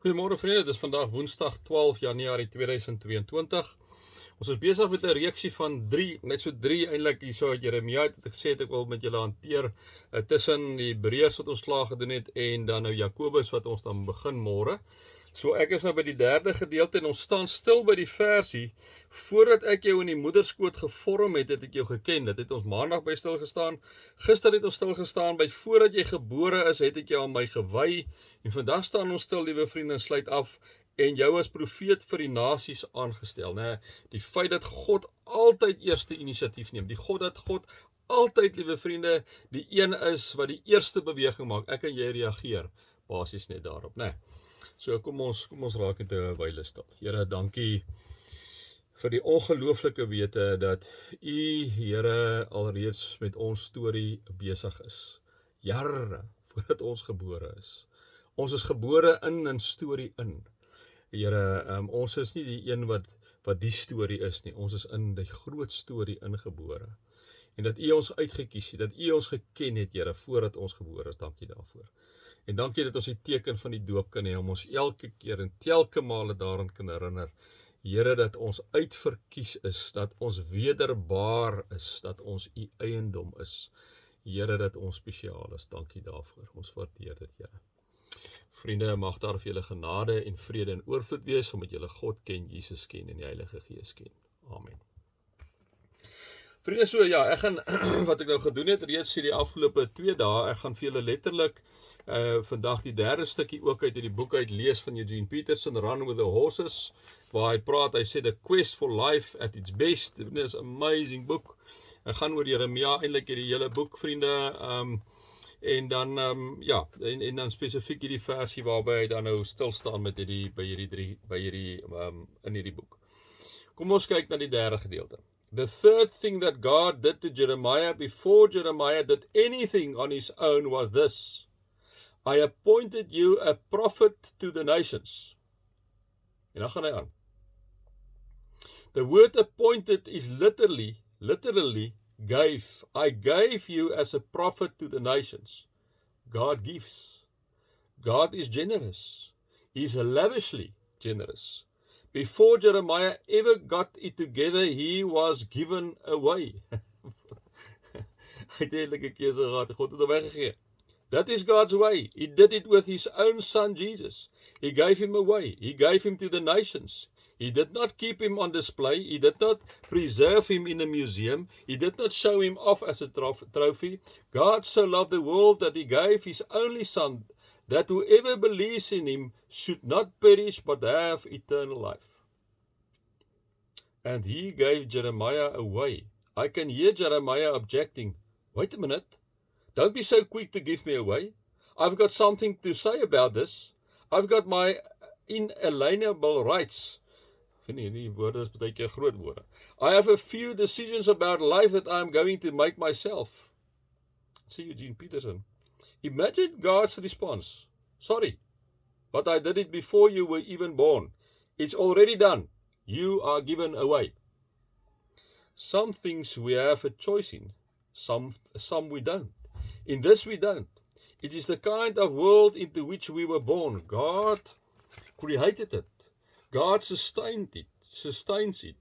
Goeiemôre vriende, dit is vandag Woensdag 12 Januarie 2022. Ons is besig met 'n reeksie van 3, net so 3 eintlik hierso uit Jeremia het gesê ek wil met julle hanteer tussen die Hebreërs wat ons klaar gedoen het en dan nou Jakobus wat ons dan begin môre. So ek is nou by die derde gedeelte en ons staan stil by die versie voordat ek jou in die moederskoot gevorm het, het ek jou geken. Dit het ons maandag by stil gestaan. Gister het ons stil gestaan by voordat jy gebore is, het ek jou aan my gewy. En vandag staan ons stil, liewe vriende, en sluit af en jou as profeet vir die nasies aangestel. Die feit dat God altyd eerste inisiatief neem, die God dat God altyd, liewe vriende, die een is wat die eerste beweging maak. Ek en jy reageer basies net daarop, So kom ons raak net 'n wyle stil. Here, dankie vir die ongelooflike wete dat U, Here, alreeds met ons storie besig is. Jare voordat ons gebore is. Ons is gebore in 'n storie in. Here, ons is nie die een wat die storie is nie. Ons is in die groot storie ingebore. En dat U ons uitgekies het, dat U ons geken het, Here, voordat ons gebore is. Dankie daarvoor. En dankie dat ons die teken van die doop kan hê, om ons elke keer en telke male daaraan kan herinner. Here, dat ons uitverkies is, dat ons wederbaar is, dat ons U eiendom is. Here, dat ons spesiaal is. Dankie daarvoor. Ons waardeer dit, Here. Vriende, mag daar vir julle genade en vrede en oorvloed wees, omdat julle God ken, Jesus ken en die Heilige Gees ken. Amen. Vriende, so ja, ek gaan, wat ek nou gedoen het, reeds die afgelope 2 dae, ek gaan vir julle letterlik vandag die derde stukkie ook uit die boek uit lees van Eugene Peterson, Run with the Horses, waar hy praat, hy sê, The Quest for Life at its Best. Dit is 'n amazing boek. Ek gaan oor Jeremia, eintlik hierdie hele boek, vriende, en dan, en dan spesifiek hierdie versie waarby hy dan nou stilstaan met in hierdie boek. Kom ons kyk na die derde gedeelte. The third thing that God did to Jeremiah before Jeremiah did anything on his own was this. I appointed you a prophet to the nations. En dan gaan hy aan. The word appointed is literally gave. I gave you as a prophet to the nations. God gives. God is generous. He is lavishly generous. Before Jeremiah ever got it together, he was given away. Hy het eintlik 'n keuse gehad, God het hom weggegee. That is God's way. He did it with his own son Jesus. He gave him away. He gave him to the nations. He did not keep him on display. He did not preserve him in a museum. He did not show him off as a trophy. God so loved the world that he gave his only son, that whoever believes in him should not perish but have eternal life. And he gave Jeremiah away. I can hear Jeremiah objecting. Wait a minute. Don't be so quick to give me away. I've got something to say about this. I've got my inalienable rights. Vind nie, die woorde is baie keer groot woorde. I have a few decisions about life that I'm going to make myself. See Eugene Peterson. Imagine God's response. Sorry, but I did it before you were even born. It's already done. You are given away. Some things we have a choice in. Some we don't. In this we don't. It is the kind of world into which we were born. God created it. God sustains it.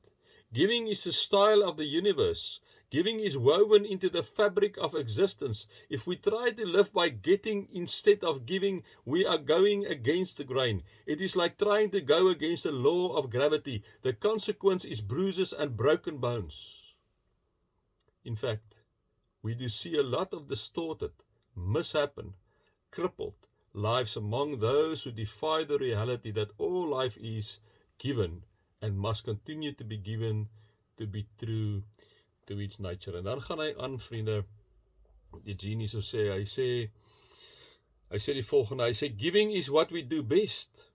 Giving is the style of the universe. Giving is woven into the fabric of existence. If we try to live by getting instead of giving, we are going against the grain. It is like trying to go against the law of gravity. The consequence is bruises and broken bones. In fact, we do see a lot of distorted, mishapen, crippled lives among those who defy the reality that all life is given and must continue to be given to be true to its nature. En dan gaan hy aan, vriende, die genie so sê, hy sê die volgende, hy sê, giving is what we do best.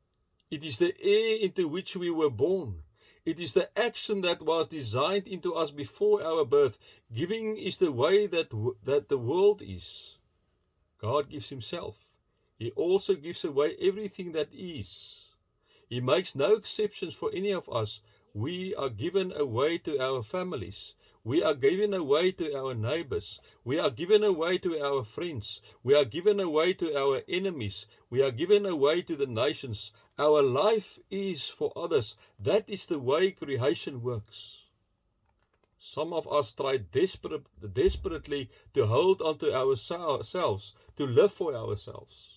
It is the air into which we were born. It is the action that was designed into us before our birth. Giving is the way that the world is. God gives himself. He also gives away everything that is. He makes no exceptions for any of us. We are given away to our families. We are given away to our neighbors. We are given away to our friends. We are given away to our enemies. We are given away to the nations. Our life is for others. That is the way creation works. Some of us try desperately to hold on to ourselves, to live for ourselves.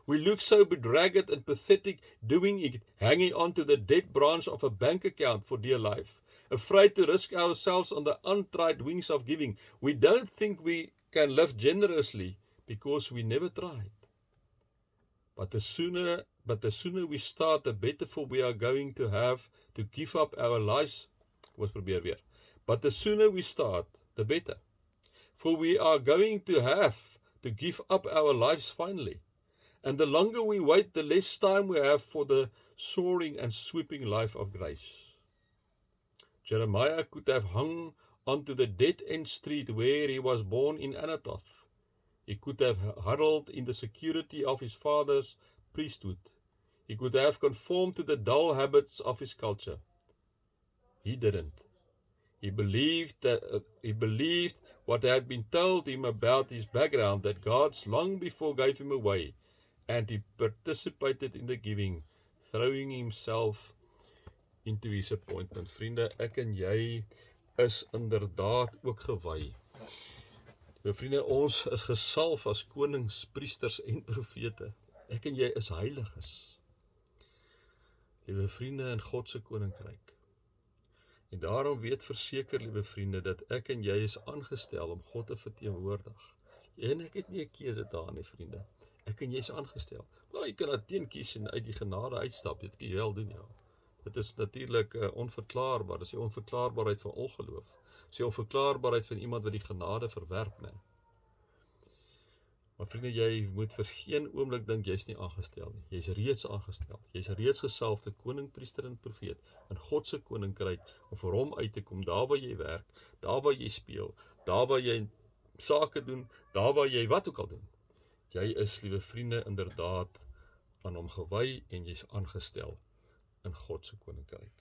We look so bedraggled and pathetic doing it, hanging on to the dead branch of a bank account for dear life, afraid to risk ourselves on the untried wings of giving. We don't think we can live generously because we never tried. But the sooner we start, the better for we are going to have to give up our lives. But the sooner we start, the better. For we are going to have to give up our lives finally. And the longer we wait, the less time we have for the soaring and sweeping life of grace. Jeremiah could have hung onto the dead-end street where he was born in Anathoth. He could have huddled in the security of his father's priesthood. He could have conformed to the dull habits of his culture. He didn't. He believed what had been told him about his background, that God's long before gave him away, and he participated in the giving, throwing himself into his appointment. Vriende, ek en jy is inderdaad ook gewy. Vriende, ons is gesalf as konings, priesters en profete. Ek en jy is heiliges. Liewe vriende, in God se koninkryk. En daarom weet verseker, liewe vriende, dat ek en jy is aangestel om God te verteenwoordig. En ek het nie 'n keuse daar nie, vriende. Ek en jy is aangestel. Nou, jy kan daar teen kies en uit die genade uitstap. Dit kan jy wel doen, ja. Dit is natuurlik onverklaarbaar. Dit is die onverklaarbaarheid van ongeloof. Dit is die onverklaarbaarheid van iemand wat die genade verwerp, nee. Maar vriende, jy moet vir geen oomblik dink jy is nie aangestel nie. Jy is reeds aangestel. Jy is reeds gesalfde koning, priester en profeet in God se koninkryk om vir hom uit te kom, daar waar jy werk, daar waar jy speel, daar waar jy sake doen, daar waar jy wat ook al doen. Jy is, liewe vriende, inderdaad aan hom gewy en jy is aangestel in God se koninkryk.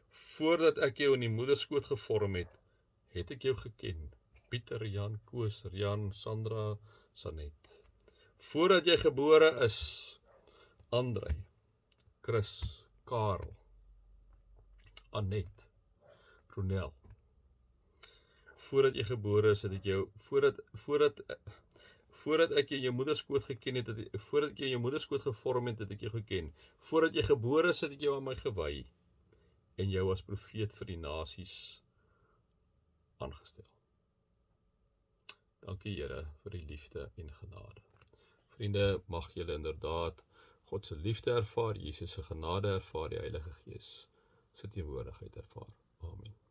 Voordat ek jou in die moederskoot gevorm het, het ek jou geken. Pieter, Jan, Koos, Jan, Sandra, Sanet. Voordat jy gebore is, André, Chris, Karel, Annette, Ronel. Voordat jy gebore is, het ek jou, voordat ek jou moederskoot geken het, voordat ek jou moederskoot gevorm het ek jou geken. Voordat jy gebore is, het ek jou aan my gewy en jou as profeet vir die nasies aangestel. Dankie Here vir die liefde en genade. Vriende, mag julle inderdaad God se liefde ervaar, Jesus se genade ervaar, die Heilige Gees se teenwoordigheid ervaar. Amen.